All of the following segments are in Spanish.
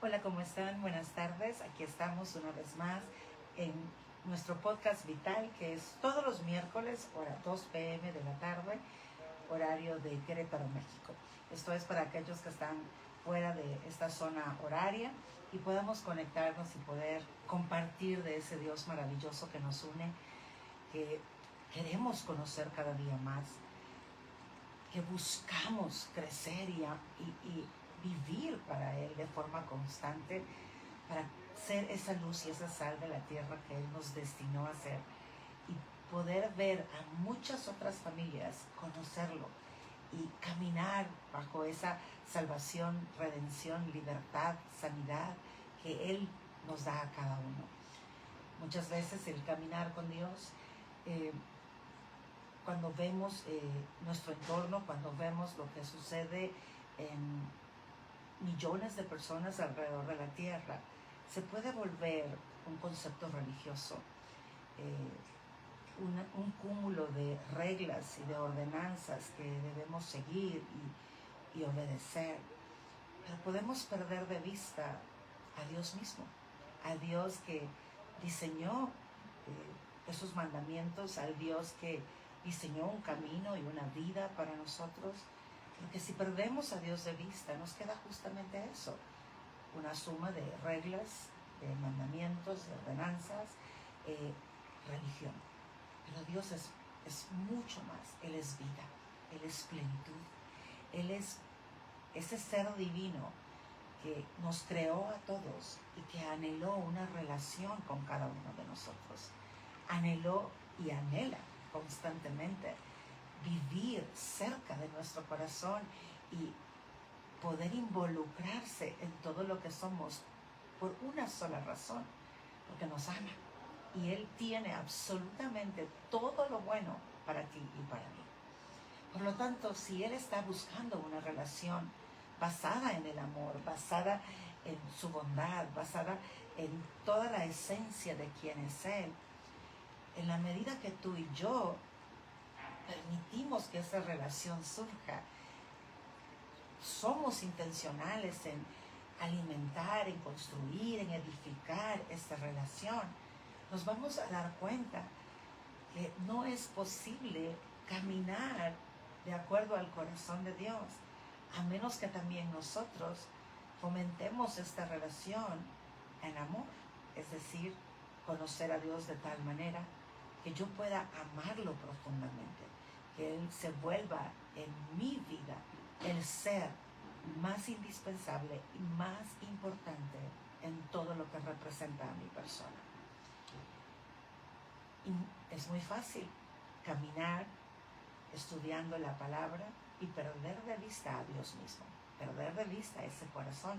Hola, ¿cómo están? Buenas tardes. Aquí estamos una vez más en nuestro podcast Vital, que es todos los miércoles, hora 2 p.m. de la tarde, horario de Querétaro, México. Esto es para aquellos que están fuera de esta zona horaria y podamos conectarnos y poder compartir de ese Dios maravilloso que nos une, que queremos conocer cada día más, que buscamos crecer y vivir para Él de forma constante, para ser esa luz y esa sal de la tierra que Él nos destinó a ser y poder ver a muchas otras familias, conocerlo y caminar bajo esa salvación, redención, libertad, sanidad que Él nos da a cada uno. Muchas veces el caminar con Dios, cuando vemos nuestro entorno, cuando vemos lo que sucede en millones de personas alrededor de la tierra, se puede volver un concepto religioso, un cúmulo de reglas y de ordenanzas que debemos seguir y obedecer. Pero podemos perder de vista a Dios mismo, a Dios que diseñó esos mandamientos, al Dios que diseñó un camino y una vida para nosotros. Porque si perdemos a Dios de vista, nos queda justamente eso, una suma de reglas, de mandamientos, de ordenanzas, religión. Pero Dios es mucho más. Él es vida, Él es plenitud, Él es ese ser divino que nos creó a todos y que anheló una relación con cada uno de nosotros. Anheló y anhela constantemente vivir cerca de nuestro corazón y poder involucrarse en todo lo que somos por una sola razón, porque nos ama y Él tiene absolutamente todo lo bueno para ti y para mí. Por lo tanto, si Él está buscando una relación basada en el amor, basada en su bondad, basada en toda la esencia de quién es Él, en la medida que tú y yo permitimos que esa relación surja, somos intencionales en alimentar, en construir, en edificar esta relación, nos vamos a dar cuenta que no es posible caminar de acuerdo al corazón de Dios, a menos que también nosotros fomentemos esta relación en amor, es decir, conocer a Dios de tal manera que yo pueda amarlo profundamente, que Él se vuelva en mi vida el ser más indispensable y más importante en todo lo que representa a mi persona. Y es muy fácil caminar estudiando la palabra y perder de vista a Dios mismo, perder de vista ese corazón.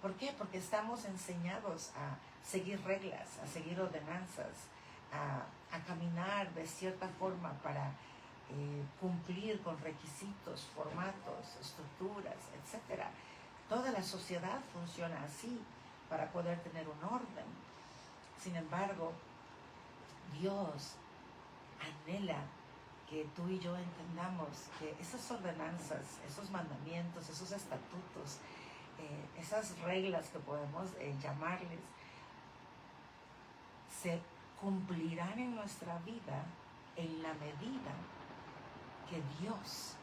¿Por qué? Porque estamos enseñados a seguir reglas, a seguir ordenanzas, a caminar de cierta forma para cumplir con requisitos, formatos, estructuras, etc. Toda la sociedad funciona así para poder tener un orden. Sin embargo, Dios anhela que tú y yo entendamos que esas ordenanzas, esos mandamientos, esos estatutos, esas reglas que podemos llamarles, se cumplirán en nuestra vida en la medida que Dios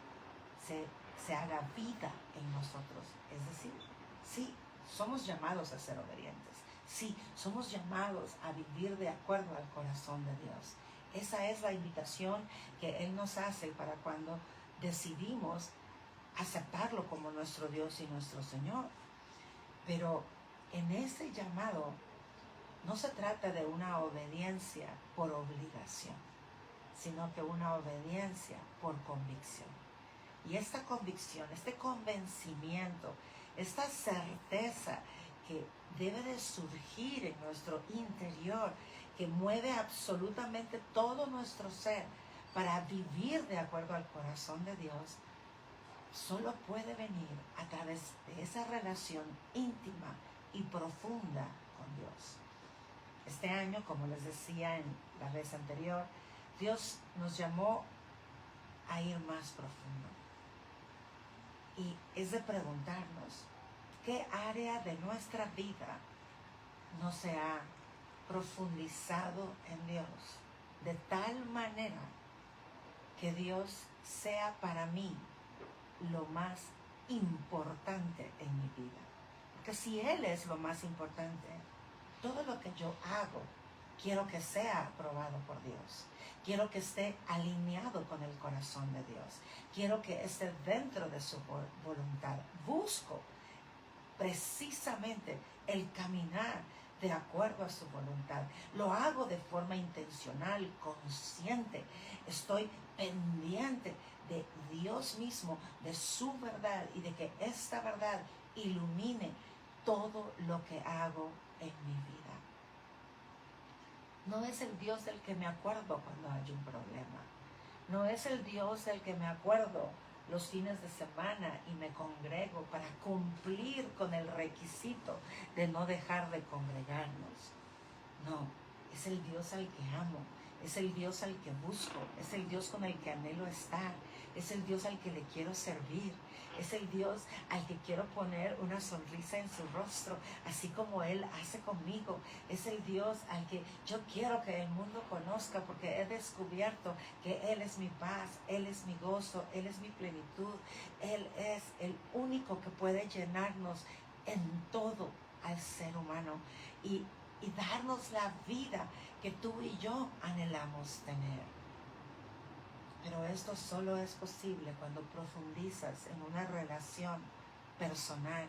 se haga vida en nosotros. Es decir, sí, somos llamados a ser obedientes. Sí, somos llamados a vivir de acuerdo al corazón de Dios. Esa es la invitación que Él nos hace para cuando decidimos aceptarlo como nuestro Dios y nuestro Señor. Pero en ese llamado no se trata de una obediencia por obligación, sino que una obediencia por convicción. Y esta convicción, este convencimiento, esta certeza que debe de surgir en nuestro interior, que mueve absolutamente todo nuestro ser para vivir de acuerdo al corazón de Dios, solo puede venir a través de esa relación íntima y profunda con Dios. Este año, como les decía en la vez anterior, Dios nos llamó a ir más profundo. Y es de preguntarnos, ¿Qué área de nuestra vida no se ha profundizado en Dios de tal manera que Dios sea para mí lo más importante en mi vida? Porque si Él es lo más importante, todo lo que yo hago, quiero que sea aprobado por Dios. Quiero que esté alineado con el corazón de Dios. Quiero que esté dentro de su voluntad. Busco precisamente el caminar de acuerdo a su voluntad. Lo hago de forma intencional, consciente. Estoy pendiente de Dios mismo, de su verdad, y de que esta verdad ilumine todo lo que hago en mi vida. No es el Dios del que me acuerdo cuando hay un problema. No es el Dios del que me acuerdo los fines de semana y me congrego para cumplir con el requisito de no dejar de congregarnos. No, es el Dios al que amo, es el Dios al que busco, es el Dios con el que anhelo estar, es el Dios al que le quiero servir, es el Dios al que quiero poner una sonrisa en su rostro, así como Él hace conmigo. Es el Dios al que yo quiero que el mundo conozca, porque he descubierto que Él es mi paz, Él es mi gozo, Él es mi plenitud. Él es el único que puede llenarnos en todo al ser humano y darnos la vida que tú y yo anhelamos tener. Pero esto solo es posible cuando profundizas en una relación personal,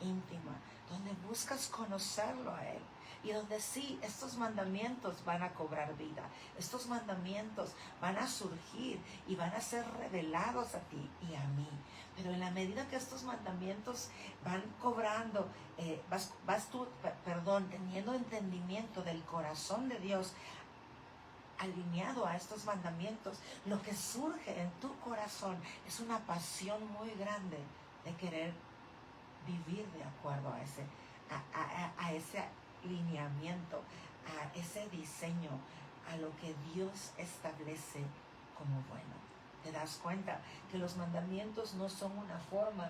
íntima, donde buscas conocerlo a Él y donde sí, estos mandamientos van a cobrar vida, estos mandamientos van a surgir y van a ser revelados a ti y a mí. Pero en la medida que estos mandamientos van cobrando, vas tú teniendo entendimiento del corazón de Dios, alineado a estos mandamientos, lo que surge en tu corazón es una pasión muy grande de querer vivir de acuerdo a ese lineamiento, a ese diseño, a lo que Dios establece como bueno. ¿Te das cuenta que los mandamientos no son una forma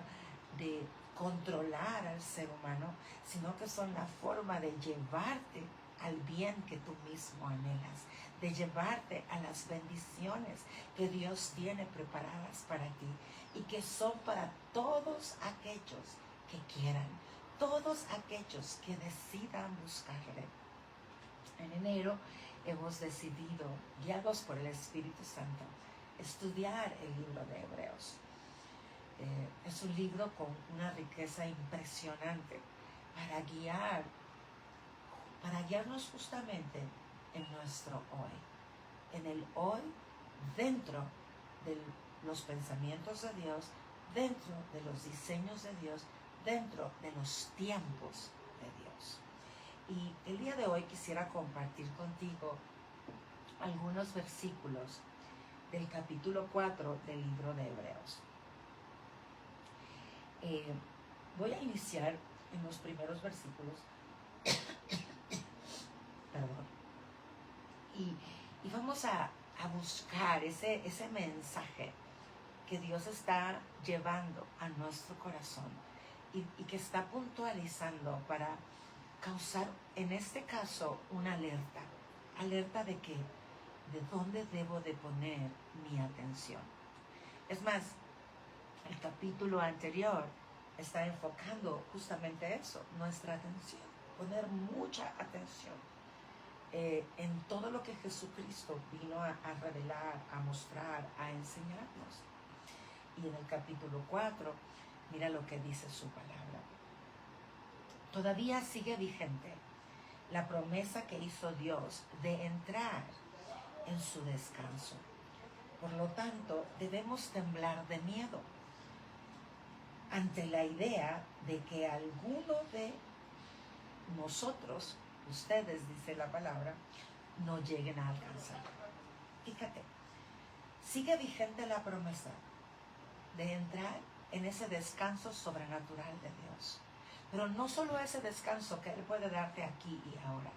de controlar al ser humano, sino que son la forma de llevarte al bien que tú mismo anhelas, de llevarte a las bendiciones que Dios tiene preparadas para ti y que son para todos aquellos que quieran, todos aquellos que decidan buscarle? En enero hemos decidido, guiados por el Espíritu Santo, estudiar el libro de Hebreos. Es un libro con una riqueza impresionante para guiarnos justamente en nuestro hoy, en el hoy, dentro de los pensamientos de Dios, dentro de los diseños de Dios, dentro de los tiempos de Dios. Y el día de hoy quisiera compartir contigo algunos versículos del capítulo 4 del libro de Hebreos. Voy a iniciar en los primeros versículos perdón, y vamos a buscar ese mensaje que Dios está llevando a nuestro corazón y que está puntualizando para causar, en este caso, una alerta de que, de dónde debo de poner mi atención. Es más, el capítulo anterior está enfocando justamente eso, nuestra atención, poner mucha atención en todo lo que Jesucristo vino a revelar, a mostrar, a enseñarnos. Y en el capítulo 4, mira lo que dice su palabra. Todavía sigue vigente la promesa que hizo Dios de entrar en su descanso. Por lo tanto, debemos temblar de miedo ante la idea de que alguno de nosotros, ustedes, dice la palabra, no lleguen a alcanzar. Fíjate, sigue vigente la promesa de entrar en ese descanso sobrenatural de Dios. Pero no solo ese descanso que Él puede darte aquí y ahora,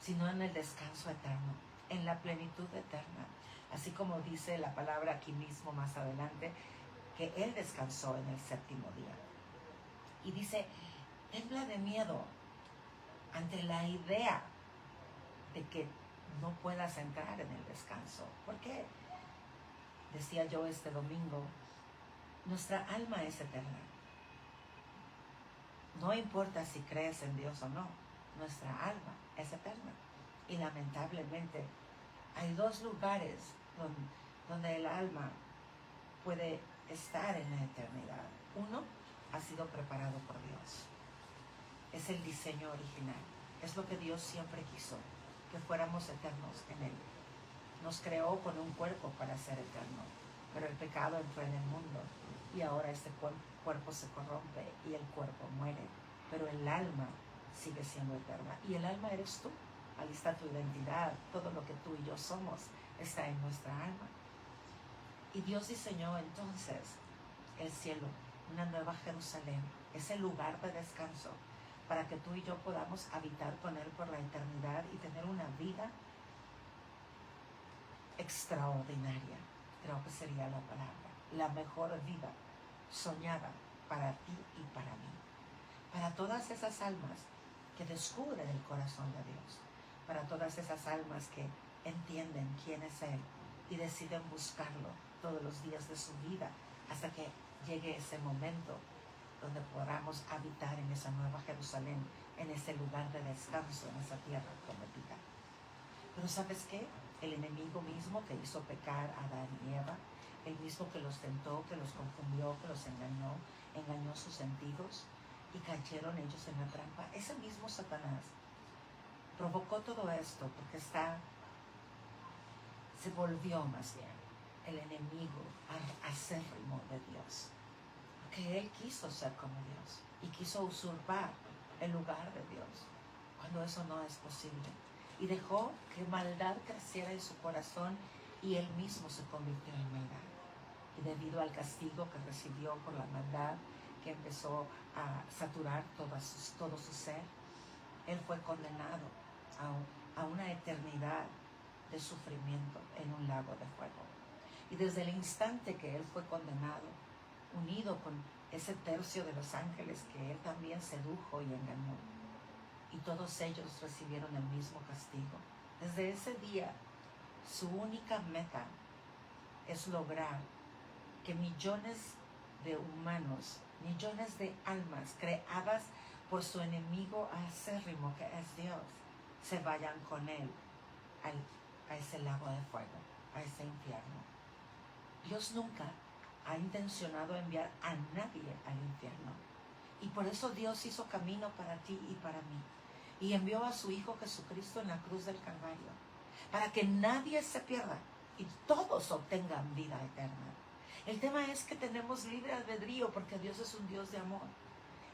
sino en el descanso eterno, en la plenitud eterna. Así como dice la palabra aquí mismo más adelante, que Él descansó en el séptimo día. Y dice, tembla de miedo ante la idea de que no puedas entrar en el descanso. ¿Por qué? Decía yo este domingo, nuestra alma es eterna. No importa si crees en Dios o no, nuestra alma es eterna. Y lamentablemente hay dos lugares donde el alma puede estar en la eternidad. Uno ha sido preparado por Dios. Es el diseño original. Es lo que Dios siempre quiso, que fuéramos eternos en Él. Nos creó con un cuerpo para ser eterno, pero el pecado entró en el mundo y ahora este cuerpo se corrompe y el cuerpo muere, pero el alma sigue siendo eterna. Y el alma eres tú. Ahí está tu identidad. Todo lo que tú y yo somos está en nuestra alma. Y Dios diseñó entonces el cielo, una nueva Jerusalén, ese lugar de descanso, para que tú y yo podamos habitar con Él por la eternidad y tener una vida extraordinaria. Creo que sería la palabra. La mejor vida soñada para ti y para mí. Para todas esas almas que descubren el corazón de Dios. Para todas esas almas que entienden quién es Él y deciden buscarlo todos los días de su vida hasta que llegue ese momento donde podamos habitar en esa nueva Jerusalén, en ese lugar de descanso, en esa tierra prometida. Pero ¿sabes qué? El enemigo mismo que hizo pecar a Adán y Eva, el mismo que los tentó, que los confundió, que los engañó sus sentidos y cayeron ellos en la trampa, ese mismo Satanás provocó todo esto porque se volvió más bien el enemigo acérrimo de Dios. Porque él quiso ser como Dios y quiso usurpar el lugar de Dios, cuando eso no es posible. Y dejó que maldad creciera en su corazón y él mismo se convirtió en maldad. Y debido al castigo que recibió por la maldad, que empezó a saturar todo su ser, él fue condenado a una eternidad de sufrimiento en un lago de fuego. Y desde el instante que él fue condenado, unido con ese tercio de los ángeles que él también sedujo y engañó, y todos ellos recibieron el mismo castigo, desde ese día su única meta es lograr que millones de humanos, millones de almas creadas por su enemigo acérrimo que es Dios, se vayan con él a ese lago de fuego, a ese infierno. Dios nunca ha intencionado enviar a nadie al infierno. Y por eso Dios hizo camino para ti y para mí. Y envió a su Hijo Jesucristo en la cruz del Calvario, para que nadie se pierda y todos obtengan vida eterna. El tema es que tenemos libre albedrío porque Dios es un Dios de amor.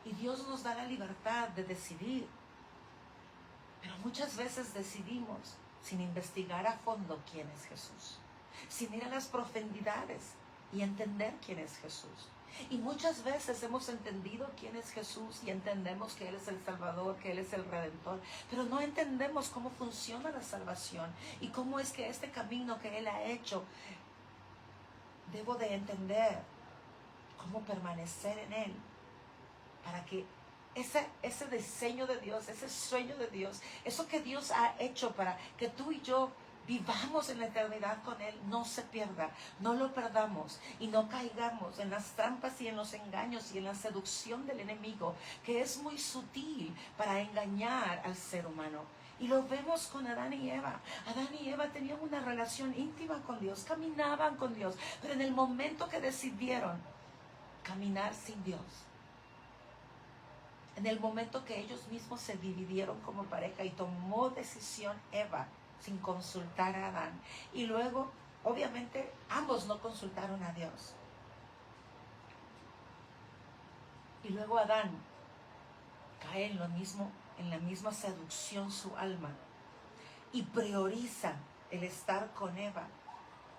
Y Dios nos da la libertad de decidir. Pero muchas veces decidimos sin investigar a fondo quién es Jesús, sin ir a las profundidades y entender quién es Jesús. Y muchas veces hemos entendido quién es Jesús y entendemos que Él es el Salvador, que Él es el Redentor, pero no entendemos cómo funciona la salvación y cómo es que este camino que Él ha hecho, debo de entender cómo permanecer en Él para que ese diseño de Dios, ese sueño de Dios, eso que Dios ha hecho para que tú y yo vivamos en la eternidad con Él, no se pierda, no lo perdamos y no caigamos en las trampas y en los engaños y en la seducción del enemigo, que es muy sutil para engañar al ser humano. Y lo vemos con Adán y Eva. Adán y Eva tenían una relación íntima con Dios, caminaban con Dios, pero en el momento que decidieron caminar sin Dios, en el momento que ellos mismos se dividieron como pareja y tomó decisión Eva sin consultar a Adán, y luego obviamente ambos no consultaron a Dios, y luego Adán cae en lo mismo, en la misma seducción su alma, y prioriza el estar con Eva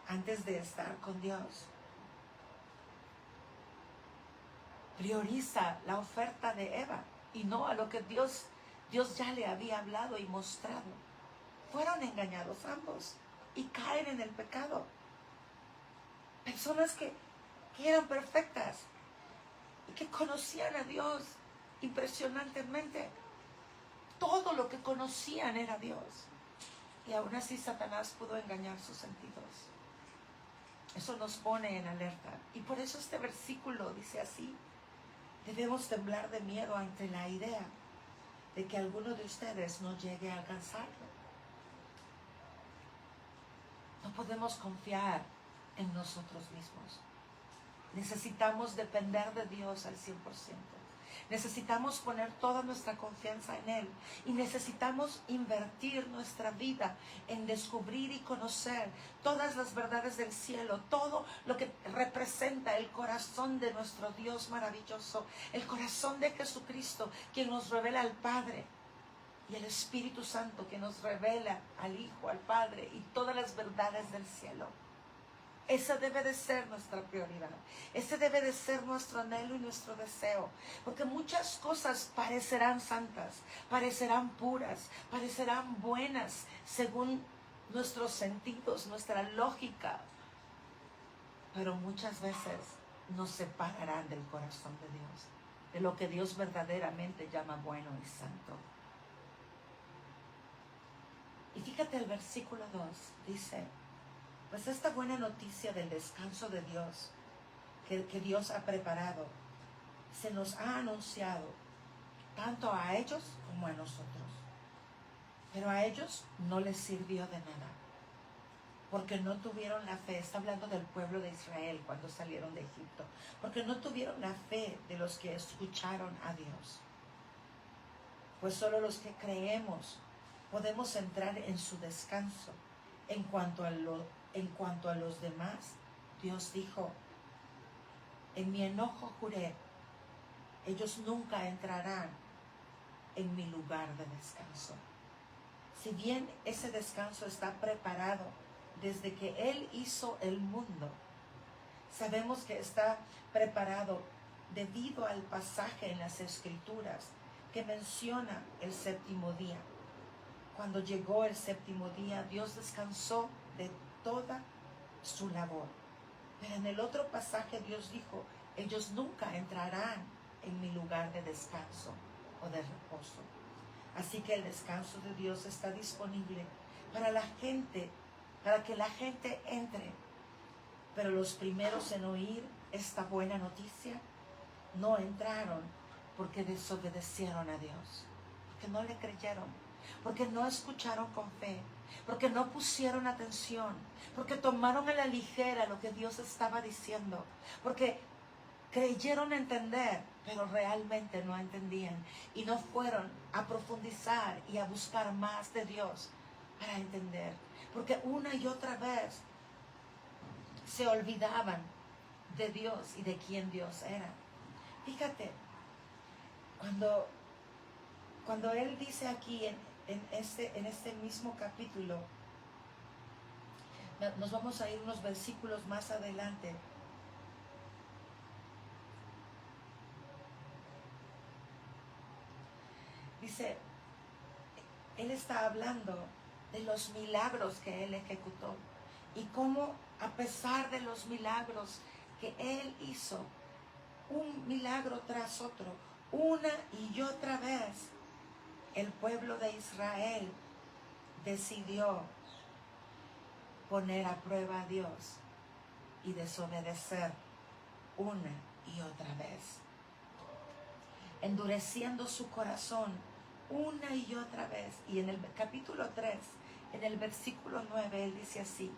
antes de estar con Dios. Prioriza la oferta de Eva y no a lo que Dios ya le había hablado y mostrado. Fueron engañados ambos y caen en el pecado. Personas que eran perfectas y que conocían a Dios impresionantemente. Todo lo que conocían era Dios. Y aún así Satanás pudo engañar sus sentidos. Eso nos pone en alerta. Y por eso este versículo dice así: debemos temblar de miedo ante la idea de que alguno de ustedes no llegue a alcanzarlo. No podemos confiar en nosotros mismos. Necesitamos depender de Dios al 100%. Necesitamos poner toda nuestra confianza en Él. Y necesitamos invertir nuestra vida en descubrir y conocer todas las verdades del cielo. Todo lo que representa el corazón de nuestro Dios maravilloso. El corazón de Jesucristo, quien nos revela al Padre. Y el Espíritu Santo, que nos revela al Hijo, al Padre. Y todas las verdades del cielo. Esa debe de ser nuestra prioridad. Ese debe de ser nuestro anhelo y nuestro deseo. Porque muchas cosas parecerán santas, parecerán puras, parecerán buenas según nuestros sentidos, nuestra lógica. Pero muchas veces nos separarán del corazón de Dios, de lo que Dios verdaderamente llama bueno y santo. Y fíjate el versículo 2, dice: pues esta buena noticia del descanso de Dios, que Dios ha preparado, se nos ha anunciado tanto a ellos como a nosotros. Pero a ellos no les sirvió de nada, porque no tuvieron la fe. Está hablando del pueblo de Israel cuando salieron de Egipto. Porque no tuvieron la fe de los que escucharon a Dios. Pues solo los que creemos podemos entrar en su descanso. En cuanto a los demás, Dios dijo: en mi enojo juré, ellos nunca entrarán en mi lugar de descanso. Si bien ese descanso está preparado desde que Él hizo el mundo, sabemos que está preparado debido al pasaje en las Escrituras que menciona el séptimo día. Cuando llegó el séptimo día, Dios descansó de toda su labor. Pero en el otro pasaje Dios dijo: ellos nunca entrarán en mi lugar de descanso o de reposo. Así que el descanso de Dios está disponible para la gente, para que la gente entre. Pero los primeros en oír esta buena noticia no entraron porque desobedecieron a Dios, porque no le creyeron, porque no escucharon con fe, porque no pusieron atención, porque tomaron a la ligera lo que Dios estaba diciendo, porque creyeron entender, pero realmente no entendían y no fueron a profundizar y a buscar más de Dios para entender, porque una y otra vez se olvidaban de Dios y de quién Dios era. Fíjate, cuando Él dice aquí en este mismo capítulo, nos vamos a ir unos versículos más adelante. Dice, Él está hablando de los milagros que Él ejecutó y cómo, a pesar de los milagros que Él hizo, un milagro tras otro, una y otra vez, el pueblo de Israel decidió poner a prueba a Dios y desobedecer una y otra vez, endureciendo su corazón una y otra vez. Y en el capítulo 3, en el versículo 9, Él dice así: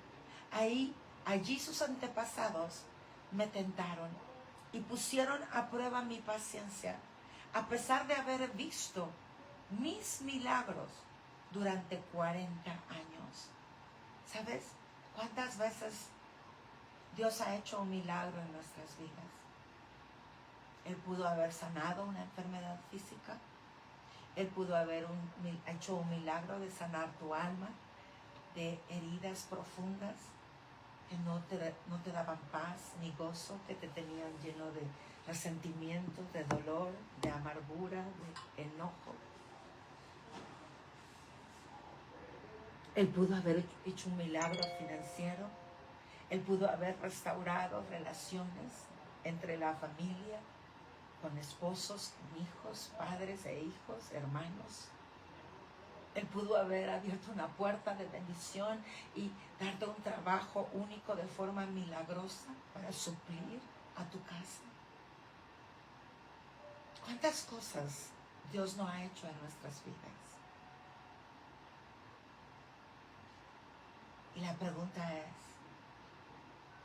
allí sus antepasados me tentaron y pusieron a prueba mi paciencia, a pesar de haber visto mis milagros durante 40 años. ¿Sabes cuántas veces Dios ha hecho un milagro en nuestras vidas? Él pudo haber sanado una enfermedad física. Él pudo haber hecho un milagro de sanar tu alma de heridas profundas que no te daban paz ni gozo, que te tenían lleno de resentimiento, de dolor, de amargura, de enojo. Él pudo haber hecho un milagro financiero. Él pudo haber restaurado relaciones entre la familia. con esposos, con hijos, padres e hijos, hermanos. Él pudo haber abierto una puerta de bendición y darte un trabajo único de forma milagrosa para suplir a tu casa. ¿Cuántas cosas Dios no ha hecho en nuestras vidas? Y la pregunta es,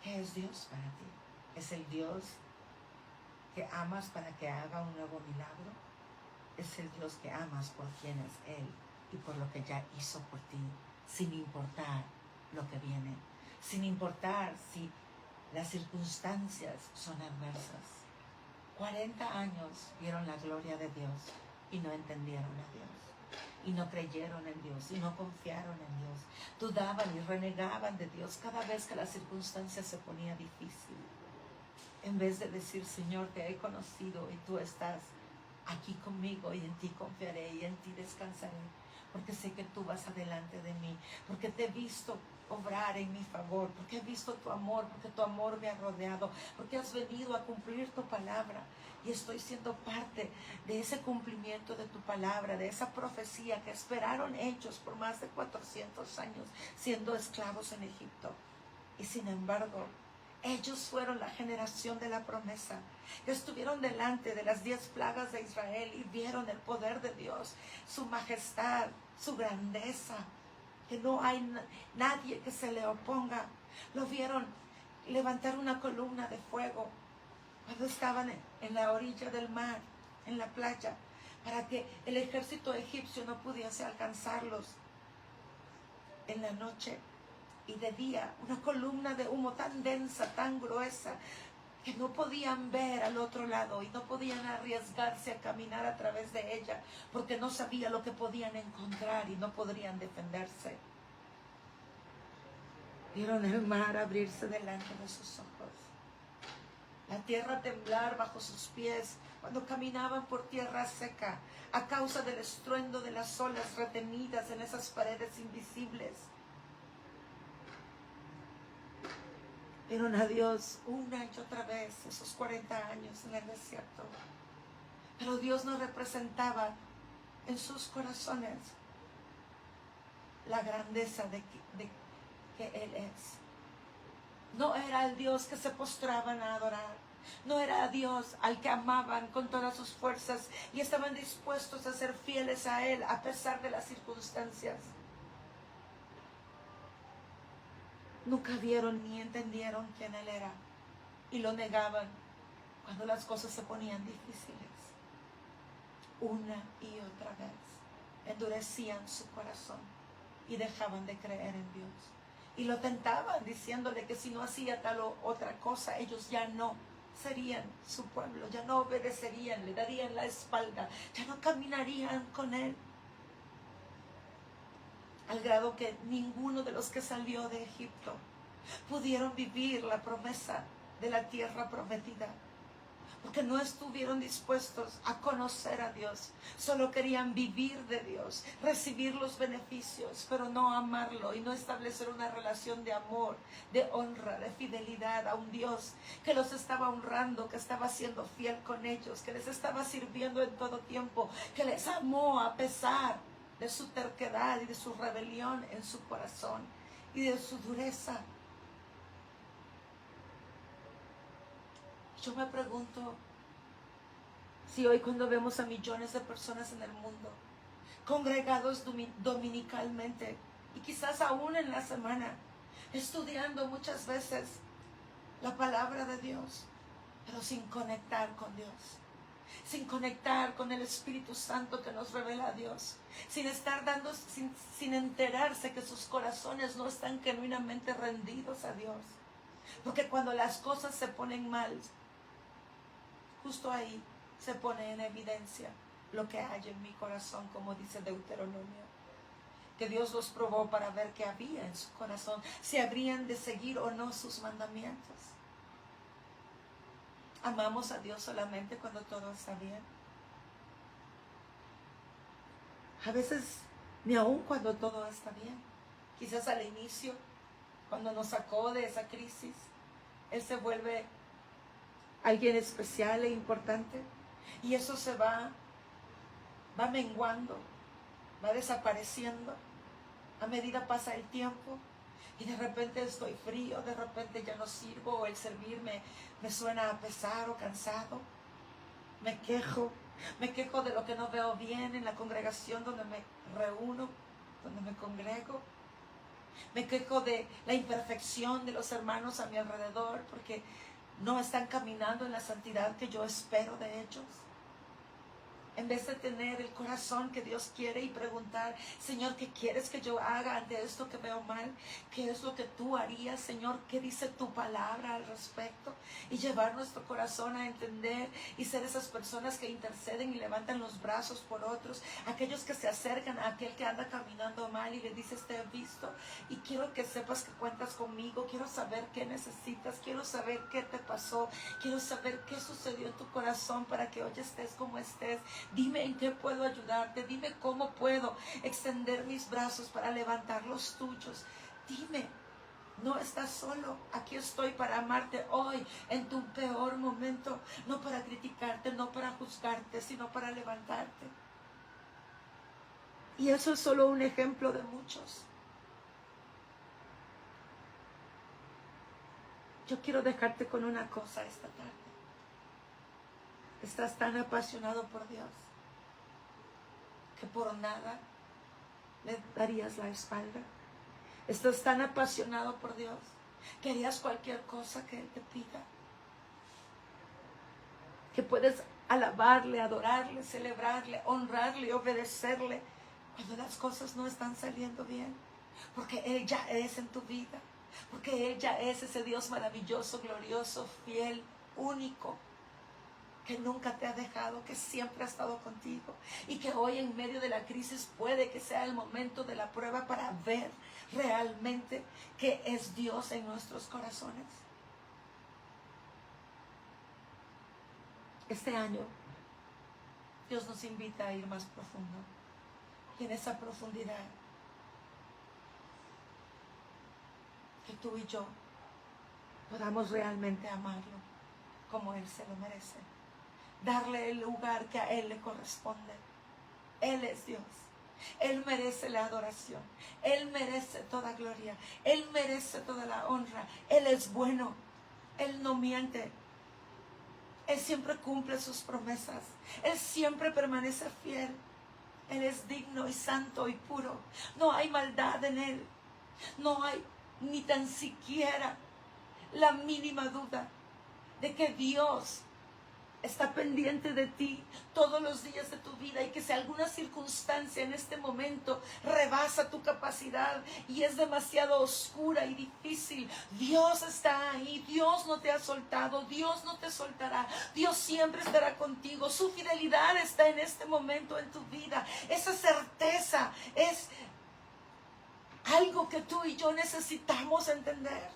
¿qué es Dios para ti? ¿Es el Dios que amas para que haga un nuevo milagro? ¿Es el Dios que amas por quien es Él y por lo que ya hizo por ti, sin importar lo que viene, sin importar si las circunstancias son adversas? 40 años vieron la gloria de Dios y no entendieron a Dios, y no creyeron en Dios, y no confiaron en Dios. Dudaban y renegaban de Dios cada vez que la circunstancia se ponía difícil. En vez de decir, Señor, te he conocido y tú estás aquí conmigo y en ti confiaré y en ti descansaré, porque sé que tú vas adelante de mí, porque te he visto obrar en mi favor, porque he visto tu amor, porque tu amor me ha rodeado, porque has venido a cumplir tu palabra y estoy siendo parte de ese cumplimiento de tu palabra, de esa profecía que esperaron ellos por más de 400 años siendo esclavos en Egipto. Y sin embargo, ellos fueron la generación de la promesa, que estuvieron delante de las 10 plagas de Israel y vieron el poder de Dios, su majestad, su grandeza, que no hay nadie que se le oponga. Lo vieron levantar una columna de fuego cuando estaban en la orilla del mar, en la playa, para que el ejército egipcio no pudiese alcanzarlos en la noche. Y de día, una columna de humo tan densa, tan gruesa, que no podían ver al otro lado y no podían arriesgarse a caminar a través de ella, porque no sabían lo que podían encontrar y no podrían defenderse. Vieron el mar abrirse delante de sus ojos, la tierra temblar bajo sus pies cuando caminaban por tierra seca a causa del estruendo de las olas retenidas en esas paredes invisibles. Vieron a Dios una y otra vez esos 40 años en el desierto. Pero Dios no representaba en sus corazones la grandeza de que Él es. No era el Dios que se postraban a adorar. No era Dios al que amaban con todas sus fuerzas y estaban dispuestos a ser fieles a Él a pesar de las circunstancias. Nunca vieron ni entendieron quién Él era y lo negaban cuando las cosas se ponían difíciles. Una y otra vez endurecían su corazón y dejaban de creer en Dios. Y lo tentaban diciéndole que si no hacía tal o otra cosa, ellos ya no serían su pueblo, ya no obedecerían, le darían la espalda, ya no caminarían con Él. Al grado que ninguno de los que salió de Egipto pudieron vivir la promesa de la tierra prometida, porque no estuvieron dispuestos a conocer a Dios. Solo querían vivir de Dios, recibir los beneficios, pero no amarlo y no establecer una relación de amor, de honra, de fidelidad a un Dios que los estaba honrando, que estaba siendo fiel con ellos, que les estaba sirviendo en todo tiempo, que les amó a pesar de su terquedad y de su rebelión en su corazón y de su dureza. Yo me pregunto si hoy, cuando vemos a millones de personas en el mundo congregados dominicalmente y quizás aún en la semana, estudiando muchas veces la palabra de Dios, pero sin conectar con Dios, sin conectar con el Espíritu Santo que nos revela a Dios, sin enterarse que sus corazones no están genuinamente rendidos a Dios. Porque cuando las cosas se ponen mal, justo ahí se pone en evidencia lo que hay en mi corazón, como dice Deuteronomio. Que Dios los probó para ver qué había en su corazón, si habrían de seguir o no sus mandamientos. ¿Amamos a Dios solamente cuando todo está bien? A veces ni aun cuando todo está bien. Quizás al inicio, cuando nos sacó de esa crisis, Él se vuelve alguien especial e importante. Y eso se va menguando, va desapareciendo a medida pasa el tiempo. Y de repente estoy frío, de repente ya no sirvo, o el servir me suena a pesar o cansado. Me quejo de lo que no veo bien en la congregación donde me reúno, donde me congrego. Me quejo de la imperfección de los hermanos a mi alrededor porque no están caminando en la santidad que yo espero de ellos. En vez de tener el corazón que Dios quiere y preguntar, Señor, ¿qué quieres que yo haga ante esto que veo mal? ¿Qué es lo que tú harías, Señor? ¿Qué dice tu palabra al respecto? Y llevar nuestro corazón a entender y ser esas personas que interceden y levantan los brazos por otros. Aquellos que se acercan a aquel que anda caminando mal y le dices, te he visto y quiero que sepas que cuentas conmigo. Quiero saber qué necesitas. Quiero saber qué te pasó. Quiero saber qué sucedió en tu corazón para que hoy estés como estés. Dime en qué puedo ayudarte, dime cómo puedo extender mis brazos para levantar los tuyos. Dime, no estás solo, aquí estoy para amarte hoy en tu peor momento, no para criticarte, no para juzgarte, sino para levantarte. Y eso es solo un ejemplo de muchos. Yo quiero dejarte con una cosa esta tarde. Estás tan apasionado por Dios que por nada le darías la espalda. Estás tan apasionado por Dios que harías cualquier cosa que Él te pida. Que puedes alabarle, adorarle, celebrarle, honrarle, obedecerle cuando las cosas no están saliendo bien. Porque Él ya es en tu vida. Porque Él ya es ese Dios maravilloso, glorioso, fiel, único, que nunca te ha dejado, que siempre ha estado contigo y que hoy en medio de la crisis puede que sea el momento de la prueba para ver realmente que es Dios en nuestros corazones. Este año Dios nos invita a ir más profundo y en esa profundidad que tú y yo podamos realmente amarlo como Él se lo merece. Darle el lugar que a Él le corresponde. Él es Dios. Él merece la adoración. Él merece toda gloria. Él merece toda la honra. Él es bueno. Él no miente. Él siempre cumple sus promesas. Él siempre permanece fiel. Él es digno y santo y puro. No hay maldad en Él. No hay ni tan siquiera la mínima duda de que Dios está pendiente de ti todos los días de tu vida y que si alguna circunstancia en este momento rebasa tu capacidad y es demasiado oscura y difícil, Dios está ahí, Dios no te ha soltado, Dios no te soltará, Dios siempre estará contigo, su fidelidad está en este momento en tu vida. Esa certeza es algo que tú y yo necesitamos entender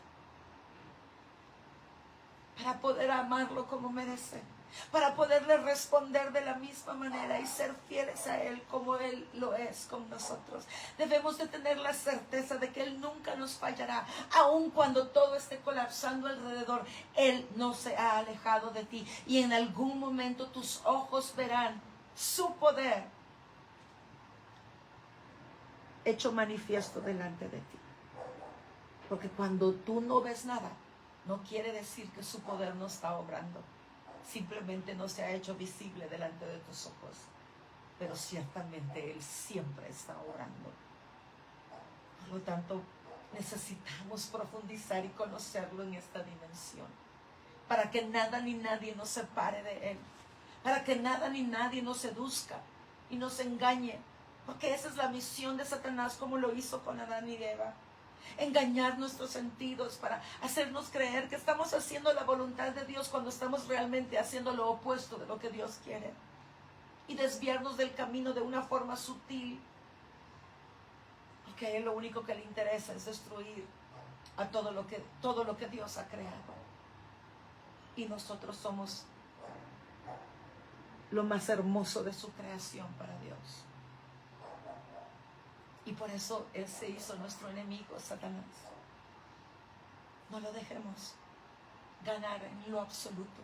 para poder amarlo como merece, para poderle responder de la misma manera y ser fieles a Él como Él lo es con nosotros. Debemos de tener la certeza de que Él nunca nos fallará, aun cuando todo esté colapsando alrededor. Él no se ha alejado de ti y en algún momento tus ojos verán su poder hecho manifiesto delante de ti. Porque cuando tú no ves nada, no quiere decir que su poder no está obrando. Simplemente no se ha hecho visible delante de tus ojos. Pero ciertamente Él siempre está obrando. Por lo tanto, necesitamos profundizar y conocerlo en esta dimensión. Para que nada ni nadie nos separe de Él. Para que nada ni nadie nos seduzca y nos engañe. Porque esa es la misión de Satanás, como lo hizo con Adán y Eva. Engañar nuestros sentidos para hacernos creer que estamos haciendo la voluntad de Dios cuando estamos realmente haciendo lo opuesto de lo que Dios quiere y desviarnos del camino de una forma sutil, porque a Él lo único que le interesa es destruir a todo lo que Dios ha creado, y nosotros somos lo más hermoso de su creación para Dios. Y por eso Él se hizo nuestro enemigo, Satanás. No lo dejemos ganar en lo absoluto.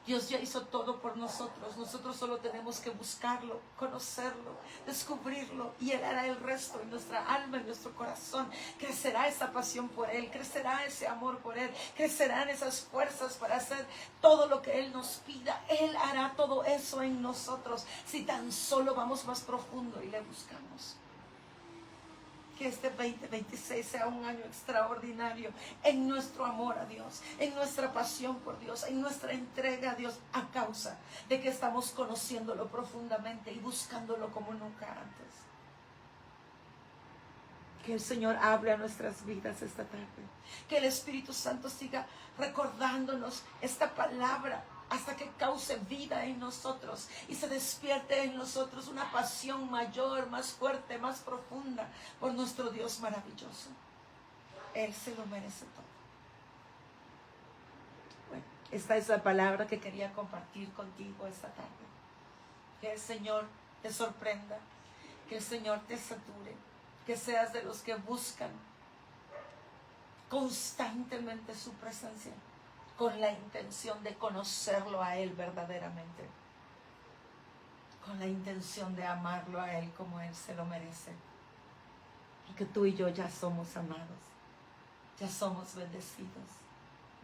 Dios ya hizo todo por nosotros. Nosotros solo tenemos que buscarlo, conocerlo, descubrirlo, y Él hará el resto. En nuestra alma, en nuestro corazón, crecerá esa pasión por Él, crecerá ese amor por Él, crecerán esas fuerzas para hacer todo lo que Él nos pida. Él hará todo eso en nosotros, si tan solo vamos más profundo y le buscamos. Que este 2026 sea un año extraordinario en nuestro amor a Dios, en nuestra pasión por Dios, en nuestra entrega a Dios, a causa de que estamos conociéndolo profundamente y buscándolo como nunca antes. Que el Señor hable a nuestras vidas esta tarde. Que el Espíritu Santo siga recordándonos esta palabra hasta que cause vida en nosotros y se despierte en nosotros una pasión mayor, más fuerte, más profunda por nuestro Dios maravilloso. Él se lo merece todo. Bueno, esta es la palabra que quería compartir contigo esta tarde. Que el Señor te sorprenda, que el Señor te sature, que seas de los que buscan constantemente su presencia, con la intención de conocerlo a Él verdaderamente, con la intención de amarlo a Él como Él se lo merece. Porque tú y yo ya somos amados, ya somos bendecidos,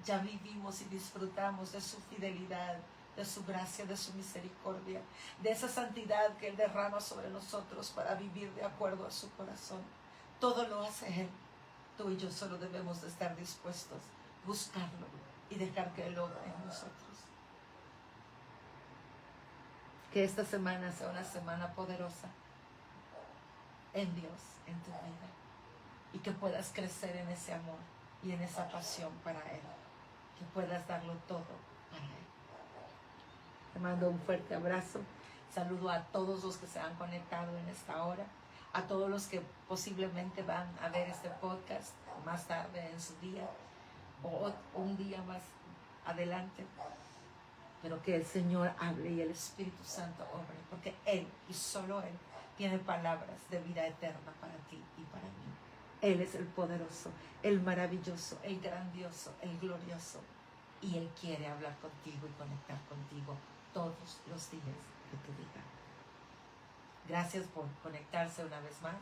ya vivimos y disfrutamos de su fidelidad, de su gracia, de su misericordia, de esa santidad que Él derrama sobre nosotros para vivir de acuerdo a su corazón. Todo lo hace Él. Tú y yo solo debemos de estar dispuestos a buscarlo y dejar que Él obre en nosotros. Que esta semana sea una semana poderosa en Dios, en tu vida, y que puedas crecer en ese amor y en esa pasión para Él, que puedas darlo todo para Él. Te mando un fuerte abrazo. Saludo a todos los que se han conectado en esta hora, a todos los que posiblemente van a ver este podcast más tarde en su día o un día más adelante, pero que el Señor hable y el Espíritu Santo obre, porque Él y solo Él tiene palabras de vida eterna para ti y para mí. Él es el poderoso, el maravilloso, el grandioso, el glorioso, y Él quiere hablar contigo y conectar contigo todos los días de tu vida. Gracias por conectarse una vez más.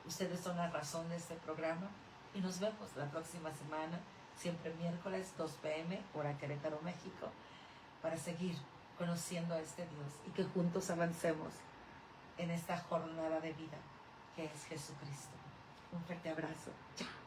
Ustedes son la razón de este programa y nos vemos la próxima semana, siempre miércoles 2 p.m. hora Querétaro, México, para seguir conociendo a este Dios y que juntos avancemos en esta jornada de vida que es Jesucristo. Un fuerte abrazo. Chao.